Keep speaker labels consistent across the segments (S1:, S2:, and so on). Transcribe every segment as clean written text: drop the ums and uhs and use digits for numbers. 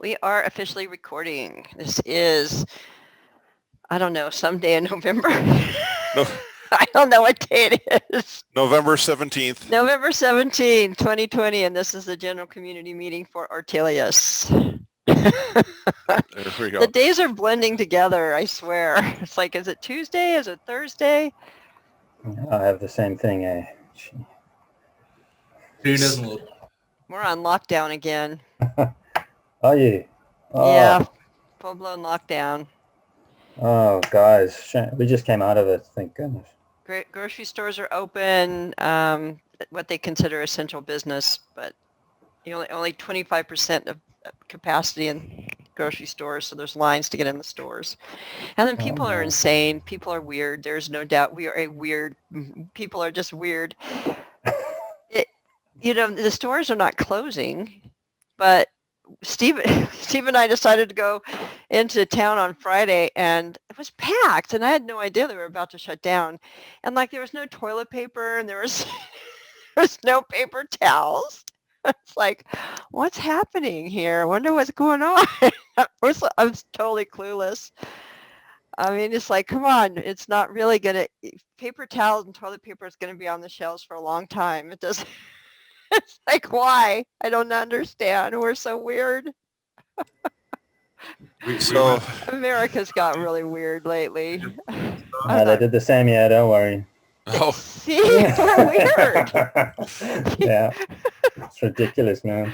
S1: We are officially recording. This is, I don't know, some day in November.
S2: No,
S1: I don't know what day it is.
S2: November 17th.
S1: November 17th, 2020, and this is the general community meeting for Ortelius.
S2: There we go.
S1: The days are blending together, I swear. It's like, is it Tuesday? Is it Thursday?
S3: I have the same thing, eh?
S4: June isn't local.
S1: We're on lockdown again.
S3: Are you? Oh,
S1: Yeah, full-blown lockdown.
S3: Oh, guys, we just came out of it, thank goodness.
S1: Grocery stores are open, what they consider essential business, but only 25% of capacity in grocery stores, so there's lines to get in the stores. And then people are insane. People are weird. There's no doubt people are just weird. The stores are not closing, but Steve and I decided to go into town on Friday, and it was packed, and I had no idea they were about to shut down. And there was no toilet paper, and there was no paper towels. It's like, what's happening here? I wonder what's going on. I was totally clueless. I mean, it's like, come on, it's not really paper towels and toilet paper is going to be on the shelves for a long time. It doesn't. It's like, why? I don't understand. We're so weird.
S2: So
S1: America's got really weird lately.
S3: They did the same, yeah, don't worry.
S2: Oh,
S1: See, we're weird.
S3: Yeah, it's ridiculous, man.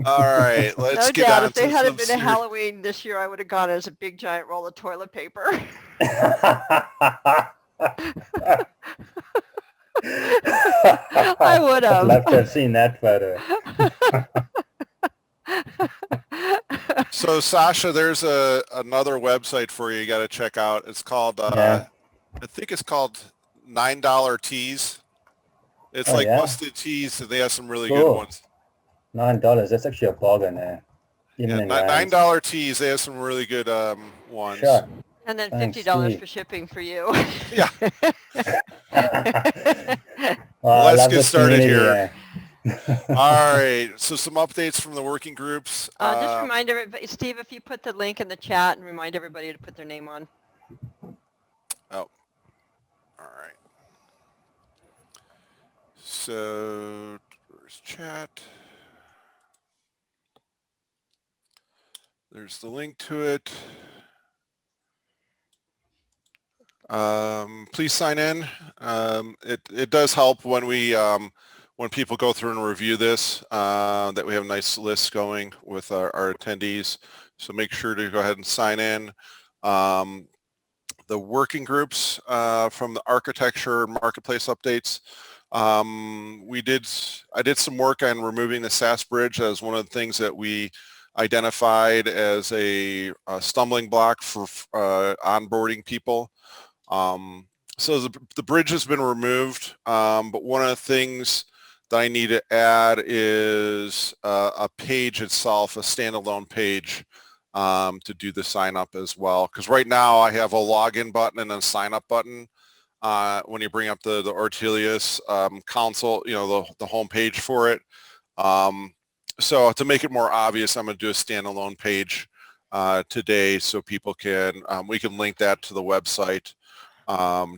S2: all right, let's
S1: No
S2: get
S1: doubt,
S2: on
S1: if they
S2: to
S1: hadn't
S2: some
S1: been a
S2: serious-
S1: Halloween this year, I would have gone as a big giant roll of toilet paper. I would
S3: I'd
S1: have.
S3: love to have seen that photo.
S2: So Sasha, there's another website for you got to check out. It's called
S3: Yeah.
S2: I think it's called $9 Tees. It's
S3: Oh,
S2: like
S3: yeah?
S2: busted tees, and they have some really
S3: Cool.
S2: good ones.
S3: $9, that's actually a bargain there. Even
S2: Yeah,
S3: in rands.
S2: $9 tees. They have some really good ones.
S3: Sure.
S1: And then
S3: Thanks,
S1: $50
S3: Steve.
S1: for shipping for you.
S2: Yeah.
S3: Well, I
S2: Let's
S3: love
S2: get
S3: this
S2: started
S3: community,
S2: here.
S3: eh?
S2: All right. So some updates from the working groups.
S1: Just remind everybody, Steve, if you put the link in the chat and remind everybody to put their name on.
S2: Oh, all right. So there's chat. There's the link to it. Please sign in. It does help when when people go through and review this, that we have nice lists going with our attendees. So make sure to go ahead and sign in. The working groups from the architecture and marketplace updates. I did some work on removing the SAS bridge as one of the things that we identified as a stumbling block for onboarding people. So the bridge has been removed, but one of the things that I need to add is a page itself, a standalone page, to do the sign up as well. Because right now I have a login button and a sign up button. When you bring up the Ortelius console, the home page for it. So to make it more obvious, I'm going to do a standalone page today, so people we can link that to the website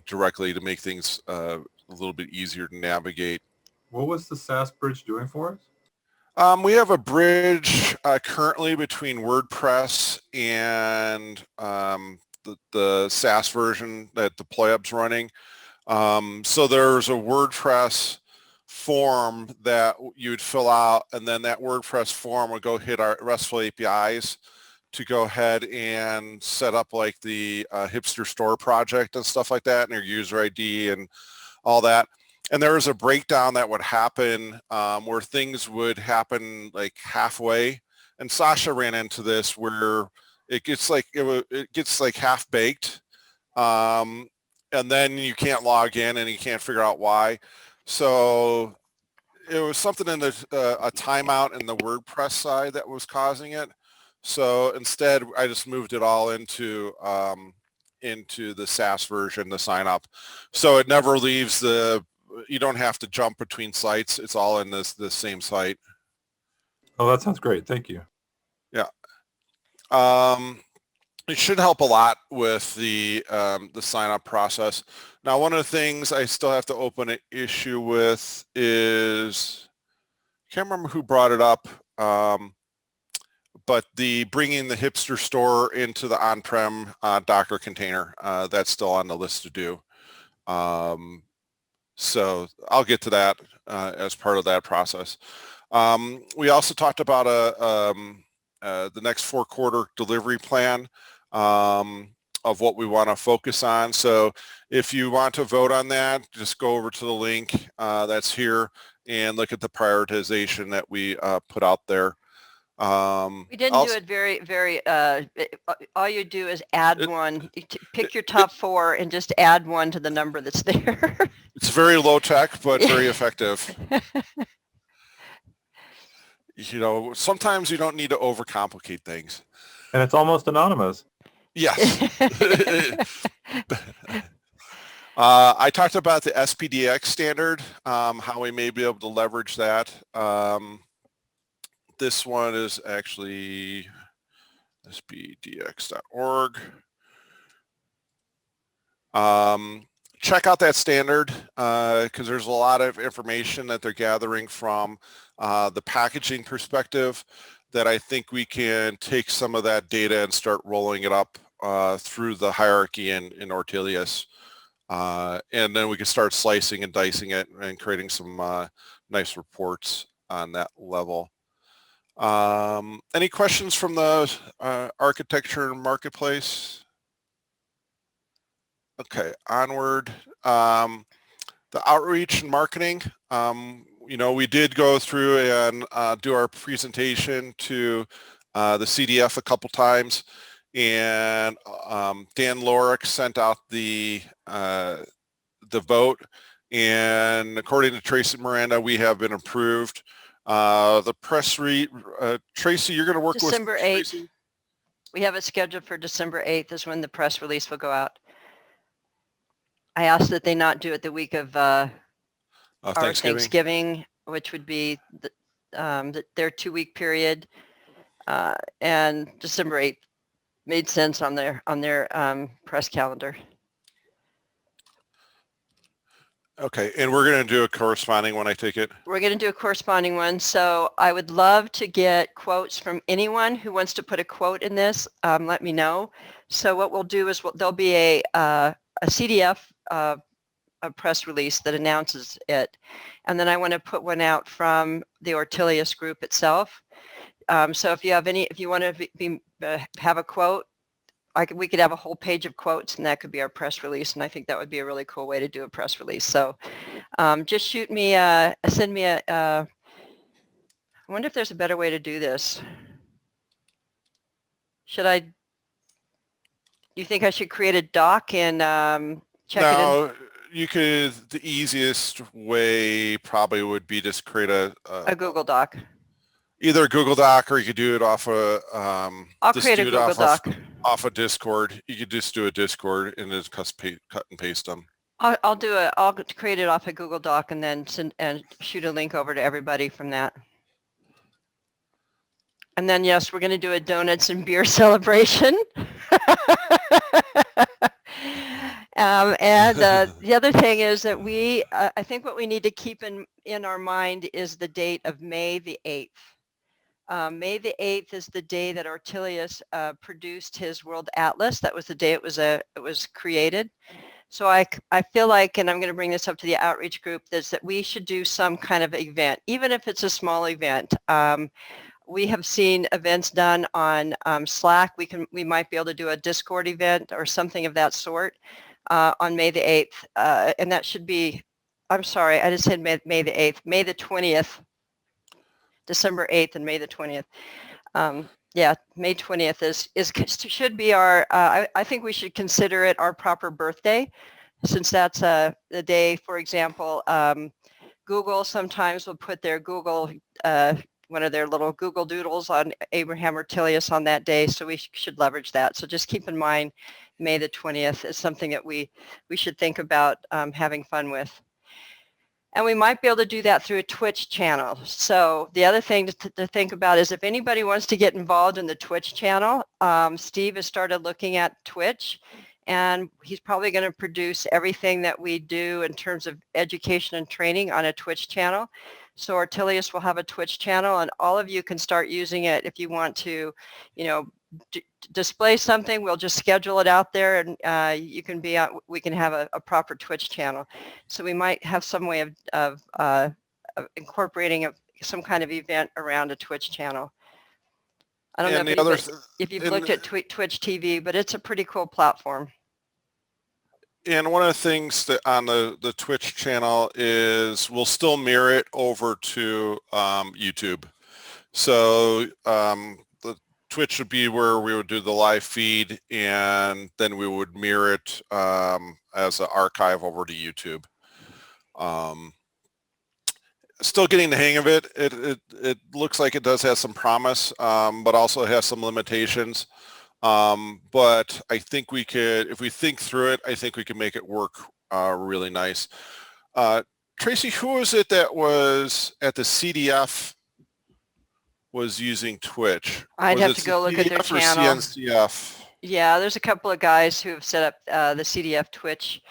S2: directly to make things a little bit easier to navigate.
S5: What was the SAS bridge doing for us?
S2: We have a bridge currently between WordPress and the SAS version that DeployUp's running. So there's a WordPress form that you would fill out, and then that WordPress form would go hit our RESTful APIs to go ahead and set up like the hipster store project and stuff like that, and your user ID and all that. And there was a breakdown that would happen where things would happen like halfway. And Sasha ran into this where it gets like half baked, and then you can't log in and you can't figure out why. So it was something in a timeout in the WordPress side that was causing it. So instead, I just moved it all into the SAS version, the sign up. So it never leaves you don't have to jump between sites. It's all in the same site.
S5: Oh, that sounds great. Thank you.
S2: Yeah. It should help a lot with the sign-up process. Now, one of the things I still have to open an issue with is, I can't remember who brought it up, but the bringing the hipster store into the on-prem Docker container, that's still on the list to do. So I'll get to that as part of that process. We also talked about the next 4-quarter delivery plan of what we want to focus on. So if you want to vote on that, just go over to the link that's here and look at the prioritization that we put out there.
S1: We didn't do it very, all you do is add one, pick your top 4 and just add one to the number that's there.
S2: It's very low tech, but very effective. You know, sometimes you don't need to overcomplicate things.
S5: And it's almost anonymous.
S2: Yes. I talked about the SPDX standard, how we may be able to leverage that. This one is actually spdx.org. Check out that standard because there's a lot of information that they're gathering from the packaging perspective that I think we can take some of that data and start rolling it up through the hierarchy in Ortelius. And then we can start slicing and dicing it and creating some nice reports on that level. Any questions from the architecture marketplace? Okay, onward. The outreach and marketing. You know, we did go through and do our presentation to the CDF a couple times, and Dan Lorick sent out the vote, and according to Tracy Miranda, we have been approved. The press read, Tracy, you're going to work
S1: December
S2: with
S1: 8th.
S2: Tracy?
S1: We have it scheduled for December 8th is when the press release will go out. I asked that they not do it the week of our Thanksgiving, which would be their 2-week period, and December 8th made sense on their press calendar.
S2: Okay, and we're going to do a corresponding one, I take it?
S1: We're going to do a corresponding one. So I would love to get quotes from anyone who wants to put a quote in this. Let me know. So what we'll do is there'll be a CDF a press release that announces it. And then I want to put one out from the Ortelius group itself. So if you want to have a quote, we could have a whole page of quotes, and that could be our press release. And I think that would be a really cool way to do a press release. So just send me I wonder if there's a better way to do this. Do you think I should create a doc and check it in?
S2: No, you could, the easiest way probably would be just create a
S1: Google Doc.
S2: Either a Google Doc, or you could do it off a
S1: I'll create a Google Doc.
S2: Off of Discord. You could just do a Discord and just cut and paste them.
S1: I'll create it off a Google Doc and then shoot a link over to everybody from that. And then yes, we're going to do a donuts and beer celebration. And the other thing is that I think what we need to keep in our mind is the date of May the 8th. May the 8th is the day that Ortelius produced his World Atlas. That was the day it was created. So I feel like, and I'm going to bring this up to the outreach group, is that we should do some kind of event, even if it's a small event. We have seen events done on Slack. We might be able to do a Discord event or something of that sort on May the 8th. And that should be, I'm sorry, I just said May the 8th, May the 20th. December 8th and May the 20th. Yeah, May 20th should be our, I think we should consider it our proper birthday, since that's the day, for example, Google sometimes will put their Google, one of their little Google doodles on Abraham Ortelius on that day, so we should leverage that. So just keep in mind May the 20th is something that we should think about having fun with. And we might be able to do that through a Twitch channel. So the other thing to think about is if anybody wants to get involved in the Twitch channel, Steve has started looking at Twitch, and he's probably going to produce everything that we do in terms of education and training on a Twitch channel. So Ortelius will have a Twitch channel, and all of you can start using it if you want to, display something. We'll just schedule it out there, and you can be out. We can have a proper Twitch channel. So we might have some way of incorporating some kind of event around a Twitch channel. I don't know if you've looked at Twitch TV, but it's a pretty cool platform.
S2: And one of the things that on the Twitch channel is we'll still mirror it over to YouTube. So the Twitch would be where we would do the live feed, and then we would mirror it as an archive over to YouTube. Still getting the hang of it. It looks like it does have some promise, but also has some limitations. But I think we could, if we think through it, I think we can make it work really nice. Tracy, who was it that was at the CDF was using Twitch?
S1: I'd have to go look at their channel.
S2: CNCF?
S1: Yeah, there's a couple of guys who have set up the CDF Twitch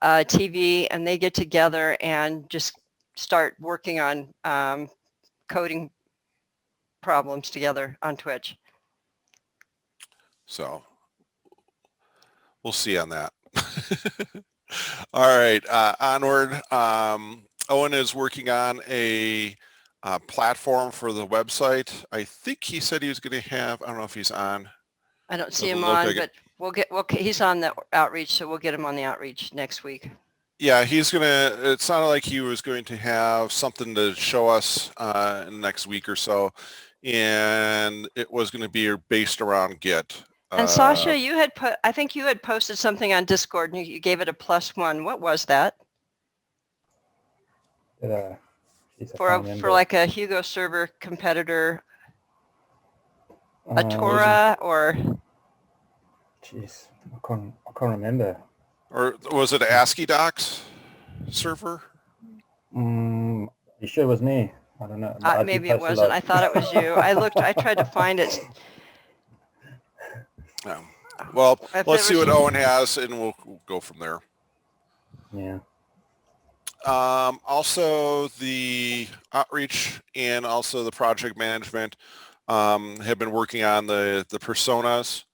S1: TV, and they get together and just start working on coding problems together on Twitch.
S2: So we'll see on that. All right, onward. Owen is working on a platform for the website. I think he said he was going to have, I don't know if he's on.
S1: I don't see him on, but he's on the outreach, so we'll get him on the outreach next week. Yeah,
S2: he's going to, it sounded like he was going to have something to show us in the next week or so. And it was going to be based around Git.
S1: And Sasha, I think you had posted something on Discord and you gave it a +1. What was that? For like a Hugo server competitor, a Torah or?
S3: Jeez, I can't remember.
S2: Or was it ASCII docs server?
S3: You sure it was me? I don't know.
S1: Maybe it wasn't. I thought it was you. I tried to find it.
S2: No. Well, let's see what Owen has, and we'll go from there.
S3: Yeah.
S2: Also, the outreach and also the project management have been working on the personas.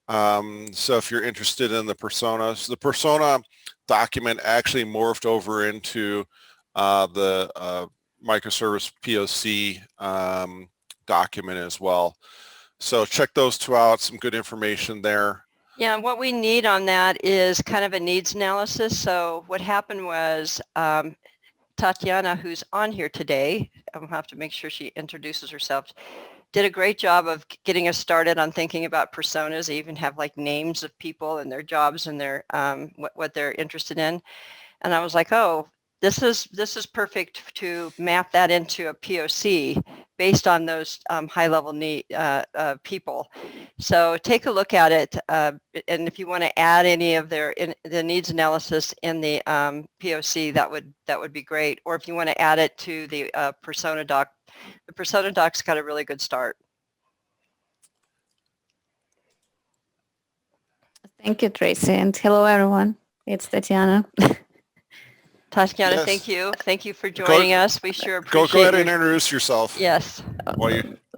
S2: So if you're interested in the personas, the persona document actually morphed over into the microservice POC document as well. So check those two out, some good information there.
S1: Yeah, what we need on that is kind of a needs analysis. So what happened was Tatiana, who's on here today, I'll have to make sure she introduces herself, did a great job of getting us started on thinking about personas. They even have like names of people and their jobs and their what they're interested in. And I was like, oh, this is perfect to map that into a POC based on those high-level need people. So take a look at it, and if you want to add any of the needs analysis in the POC, that would be great. Or if you want to add it to the persona doc, the persona doc's got a really good start.
S4: Thank you, Tracy, and hello everyone. It's Tatiana.
S1: Tatiana, yes. Thank you for joining us. We sure appreciate it.
S2: Go ahead and introduce yourself.
S1: Yes.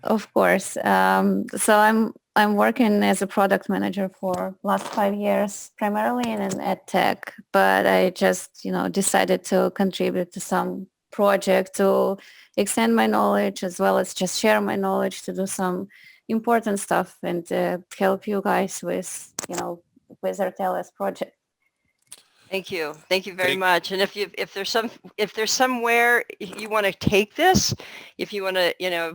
S4: Of course. So I'm working as a product manager for last 5 years, primarily in ed tech, but I just decided to contribute to some project to extend my knowledge as well as just share my knowledge to do some important stuff and help you guys with with Ortelius project.
S1: Thank you very much. And if there's somewhere you want to take this, if you want to,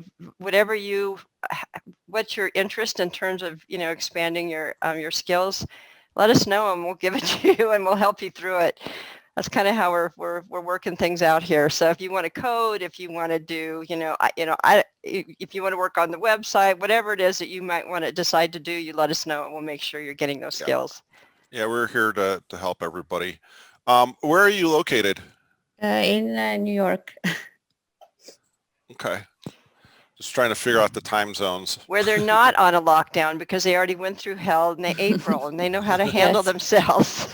S1: what's your interest in terms of expanding your skills, let us know and we'll give it to you and we'll help you through it. That's kind of how we're working things out here. So if you want to code, if you want to do, if you want to work on the website, whatever it is that you might want to decide to do, you let us know and we'll make sure you're getting those skills.
S2: Yeah, we're here to help everybody. Where are you located?
S4: In New York.
S2: Okay. Just trying to figure out the time zones.
S1: Where they're not on a lockdown because they already went through hell in April and they know how to handle
S4: Yes.
S1: themselves.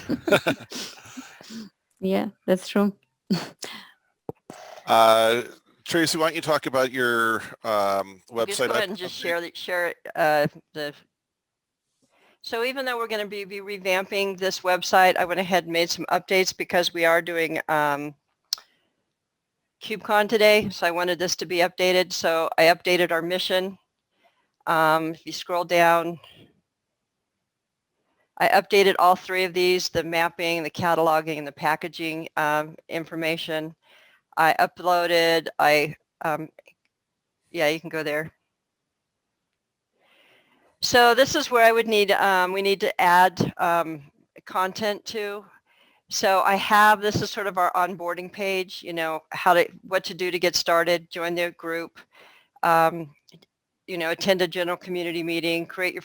S4: Yeah, that's true.
S2: Tracy, why don't you talk about your
S1: Just
S2: website?
S1: go ahead and just share the. So even though we're going to be revamping this website, I went ahead and made some updates because we are doing KubeCon today. So I wanted this to be updated. So I updated our mission. If you scroll down, I updated all three of these, the mapping, the cataloging, and the packaging information. I uploaded, yeah, you can go there. So this is where I would need, we need to add content to. So I have, this is sort of our onboarding page, you know, what to do to get started, join the group, you know, attend a general community meeting, create your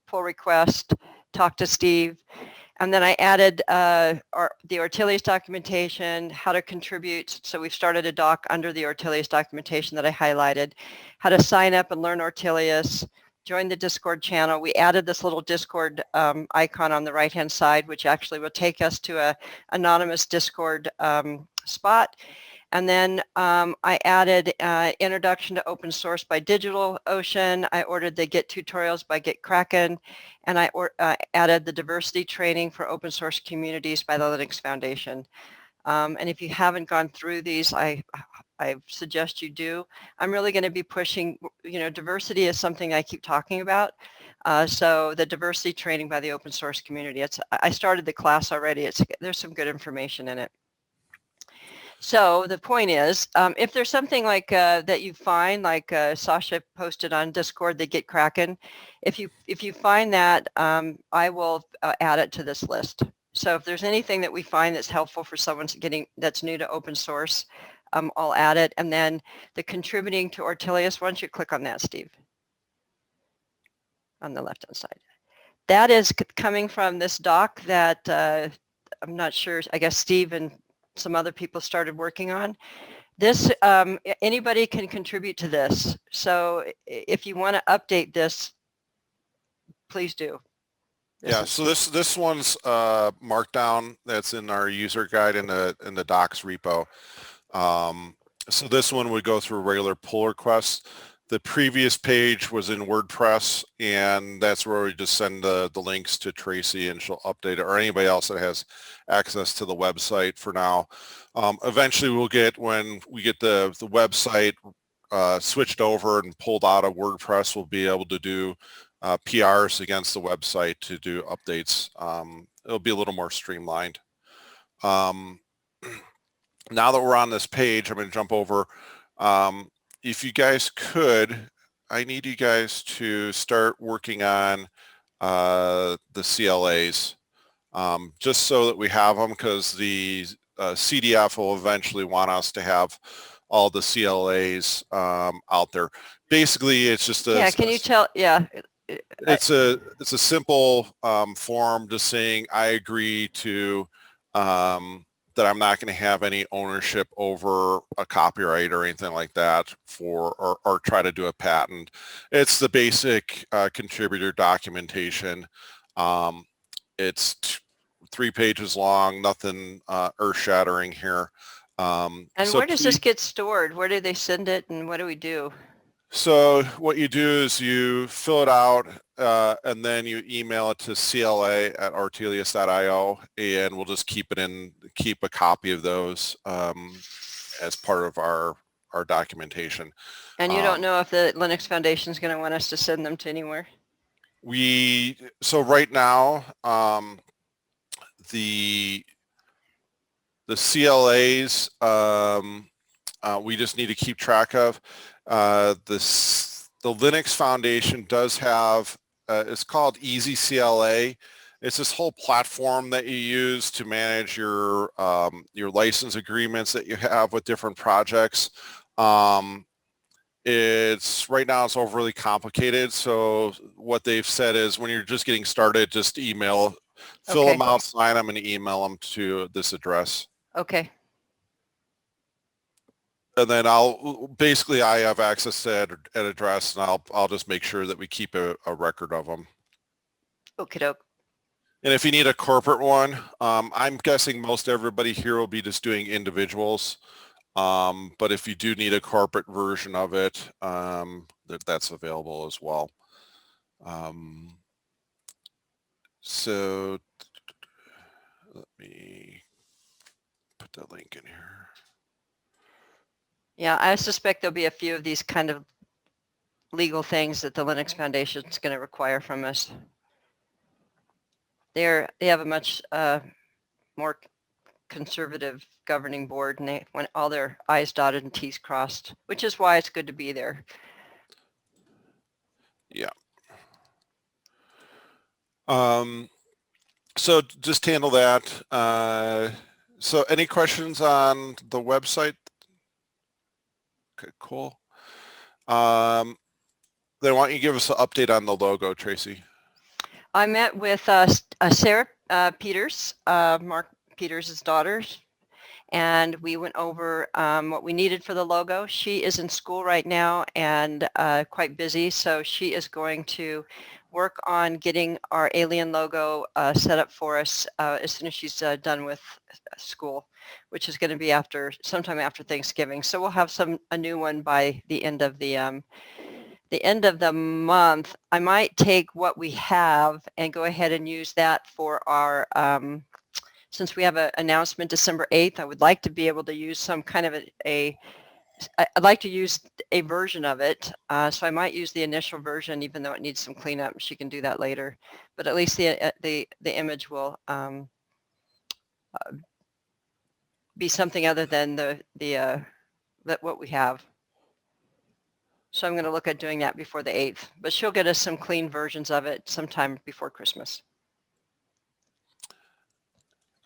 S1: pull request, talk to Steve. And then I added the Ortelius documentation, how to contribute. So we've started a doc under the Ortelius documentation that I highlighted, how to sign up and learn Ortelius, join the Discord channel. We added this little Discord icon on the right-hand side, which actually will take us to a anonymous Discord spot. And then I added Introduction to Open Source by DigitalOcean. I ordered the Git tutorials by GitKraken. And I added the diversity training for open source communities by the Linux Foundation. And if you haven't gone through these, I suggest you do. I'm really going to be pushing, you know, diversity is something I keep talking about. So the diversity training by the open source community, I started the class already. There's some good information in it. So the point is, if there's something like that you find, like Sasha posted on Discord, the GitKraken, if you find that, I will add it to this list. So if there's anything that we find that's helpful for someone that's new to open source, I'll add it. And then the contributing to Ortelius, why don't you click on that, Steve, on the left-hand side. That is coming from this doc that I'm not sure, I guess Steve and some other people started working on. This, anybody can contribute to this. So if you want to update this, please do.
S2: Yeah, so this one's Markdown that's in our user guide in the docs repo. So this one would go through regular pull requests. The previous page was in WordPress, and that's where we just send the links to Tracy and she'll update it, or anybody else that has access to the website for now. Eventually we'll get, when we get the website switched over and pulled out of WordPress, we'll be able to do PRs against the website to do updates. It'll be a little more streamlined. Now that we're on this page, I'm going to jump over. If you guys could, I need you guys to start working on the CLAs, just so that we have them, because the CDF will eventually want us to have all the CLAs out there. Basically, it's just a...
S1: Yeah, can you tell? Yeah.
S2: It's a simple form just saying I agree to that I'm not going to have any ownership over a copyright or anything like that or try to do a patent. It's the basic contributor documentation. It's 3 pages long, nothing earth-shattering here.
S1: And so where does this get stored? Where do they send it, and what do we do?
S2: So what you do is you fill it out and then you email it to cla@ortelius.io, and we'll just keep a copy of those as part of our documentation.
S1: And you don't know if the Linux Foundation is going to want us to send them to anywhere?
S2: So right now, the CLAs we just need to keep track of. The Linux Foundation does have, it's called Easy CLA. It's this whole platform that you use to manage your license agreements that you have with different projects. It's right now it's overly complicated. So what they've said is when you're just getting started, just fill them out, sign them, and email them to this address.
S1: Okay.
S2: and then I have access to that address, and I'll just make sure that we keep a record of them.
S1: Okie doke.
S2: And if you need a corporate one, I'm guessing most everybody here will be just doing individuals. But if you do need a corporate version of it, that's available as well. So let me put the link in here.
S1: Yeah, I suspect there'll be a few of these kind of legal things that the Linux Foundation is going to require from us. They have a much more conservative governing board, and they want all their I's dotted and T's crossed, which is why it's good to be there.
S2: Yeah. So just handle that. So any questions on the website? Okay, cool. Then why don't you give us an update on the logo, Tracy?
S1: I met with Sarah Peters, Mark Peters' daughter, and we went over what we needed for the logo. She is in school right now and quite busy, so she is going to work on getting our alien logo set up for us as soon as she's done with school, which is going to be sometime after Thanksgiving. So we'll have a new one by the end of the month. I might take what we have and go ahead and use that for our since we have an announcement December 8th, I would like to be able to use some kind of I'd like to use a version of it. So I might use the initial version, even though it needs some cleanup. She can do that later. But at least the image will be something other than what we have. So I'm going to look at doing that before the 8th. But she'll get us some clean versions of it sometime before Christmas.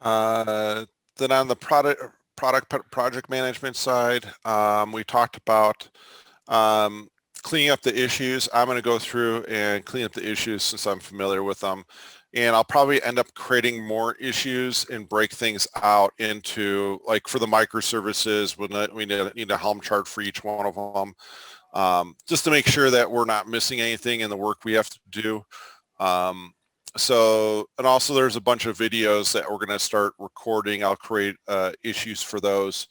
S2: Then on the project management side, we talked about cleaning up the issues. I'm going to go through and clean up the issues since I'm familiar with them. And I'll probably end up creating more issues and break things out into, like for the microservices, we need a Helm chart for each one of them, just to make sure that we're not missing anything in the work we have to do. So, and also there's a bunch of videos that we're going to start recording. I'll create issues for those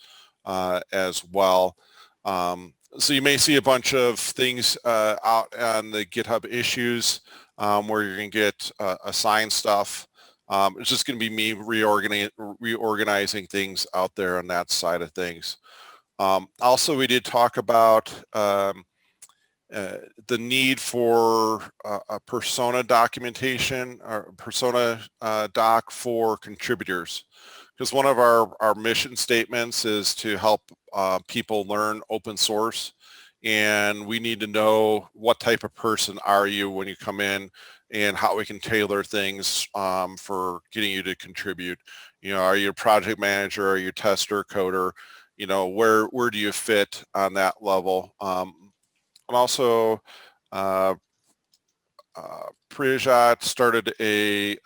S2: as well. So you may see a bunch of things out on the GitHub issues where you're going to get assigned stuff. It's just going to be me reorganizing things out there on that side of things. Also, we did talk about the need for a persona documentation or persona doc for contributors, because one of our mission statements is to help people learn open source, and we need to know what type of person are you when you come in and how we can tailor things for getting you to contribute. You know, are you a project manager, are you a tester, coder? You know, where do you fit on that level? And also, Priyajat started a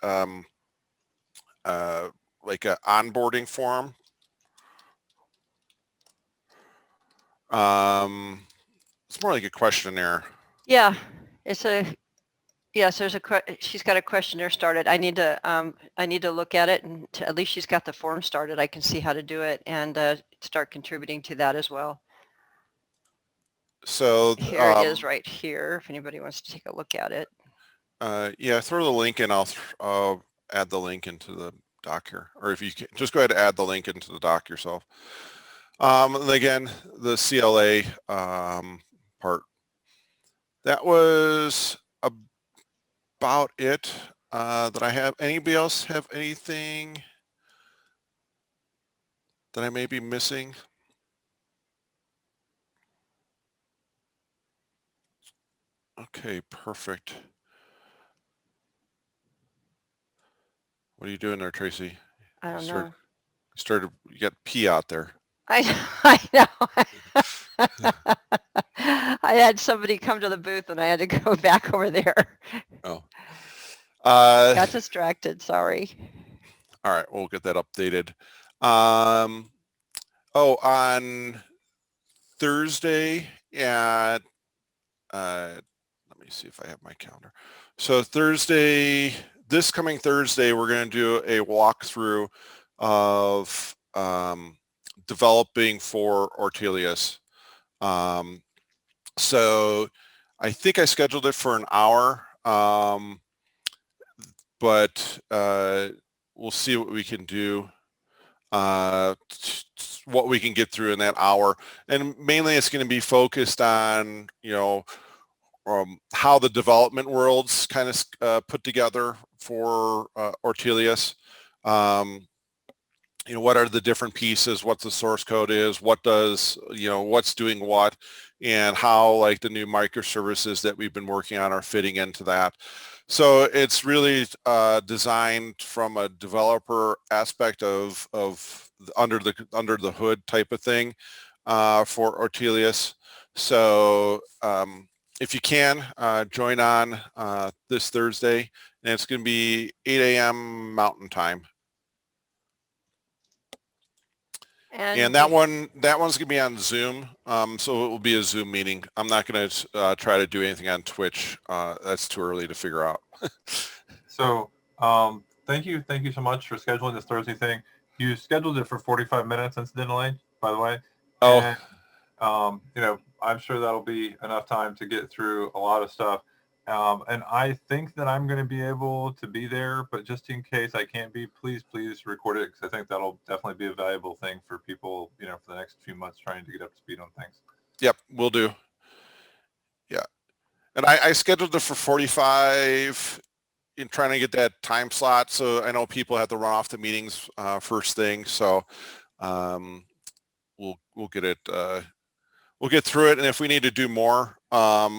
S2: like an onboarding forum. It's more like a questionnaire.
S1: Yeah, yes. She's got a questionnaire started. I need to look at it, and at least she's got the form started. I can see how to do it and start contributing to that as well.
S2: So
S1: here it is right here, if anybody wants to take a look at it.
S2: Yeah, throw the link in. I'll add the link into the doc here, or if you can, just go ahead and add the link into the doc yourself. And again, the CLA part. That was about it that I have. Anybody else have anything that I may be missing? Okay, perfect. What are you doing there, Tracy?
S1: I don't know.
S2: You got pee out there.
S1: I know. I had somebody come to the booth and I had to go back over there.
S2: Oh.
S1: Got distracted, sorry.
S2: All right, we'll get that updated. On Thursday at, let me see if I have my calendar. So Thursday, this coming Thursday, we're going to do a walkthrough of developing for Ortelius. So I think I scheduled it for an hour, but we'll see what we can do, what we can get through in that hour. And mainly it's going to be focused on, how the development world's kind of put together for Ortelius. What are the different pieces, what the source code is, what does, what's doing what, and how like the new microservices that we've been working on are fitting into that. So it's really designed from a developer aspect of under the hood type of thing for Ortelius. So if you can, join on this Thursday, and it's going to be 8 a.m. Mountain Time. And that one's going to be on Zoom, so it will be a Zoom meeting. I'm not going to try to do anything on Twitch. That's too early to figure out.
S5: So thank you so much for scheduling this Thursday thing. You scheduled it for 45 minutes, incidentally, by the way.
S2: Oh.
S5: And, I'm sure that'll be enough time to get through a lot of stuff. And I think that I'm going to be able to be there, but just in case I can't be, please record it, because I think that'll definitely be a valuable thing for people, for the next few months trying to get up to speed on things.
S2: Yep, we'll do. Yeah. And I scheduled it for 45 in trying to get that time slot. So I know people have to run off to meetings first thing. So we'll get it. We'll get through it, and if we need to do more,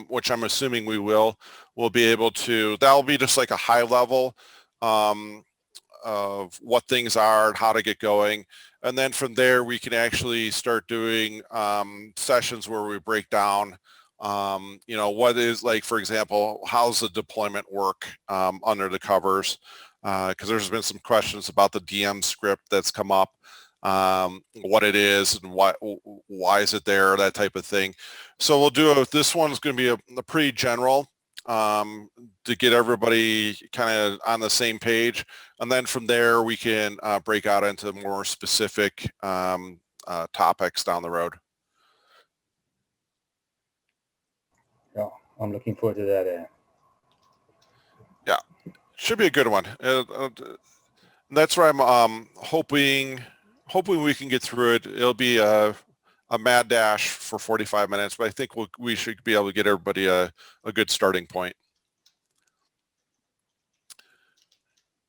S2: which I'm assuming we will, we'll be able to. That'll be just like a high level of what things are and how to get going, and then from there we can actually start doing sessions where we break down, what is, like, for example, how's the deployment work under the covers, because there's been some questions about the DM script that's come up. What it is and why is it there, that type of thing. So we'll do this one's going to be a pretty general to get everybody kind of on the same page, and then from there we can break out into more specific topics down the road.
S3: Yeah, I'm looking forward to that.
S2: Yeah, should be a good one. That's where I'm hoping we can get through it. It'll be a mad dash for 45 minutes, but I think we should be able to get everybody a good starting point.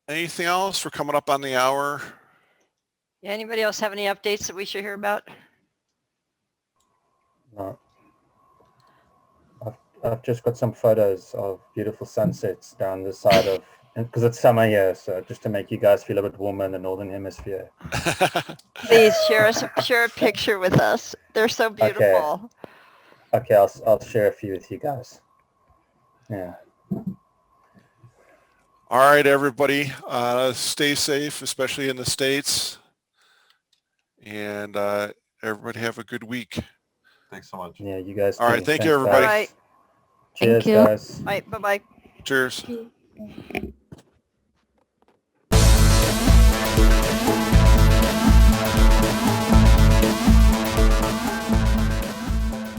S2: Anything else for coming up on the hour?
S1: Yeah, anybody else have any updates that we should hear about?
S3: No. I've just got some photos of beautiful sunsets down the side of, because it's summer here, so just to make you guys feel a bit warmer in the northern hemisphere.
S1: Please share a picture with us. They're so beautiful.
S3: Okay, I'll share a few with you guys. Yeah.
S2: All right, everybody, stay safe, especially in the States, and everybody have a good week.
S5: Thanks so much.
S3: Yeah, you guys too.
S2: All right, thank you,
S3: Thanks,
S2: everybody.
S3: guys.
S1: All right.
S3: Cheers,
S4: Thank you.
S3: guys.
S1: All right, bye-bye.
S2: Cheers.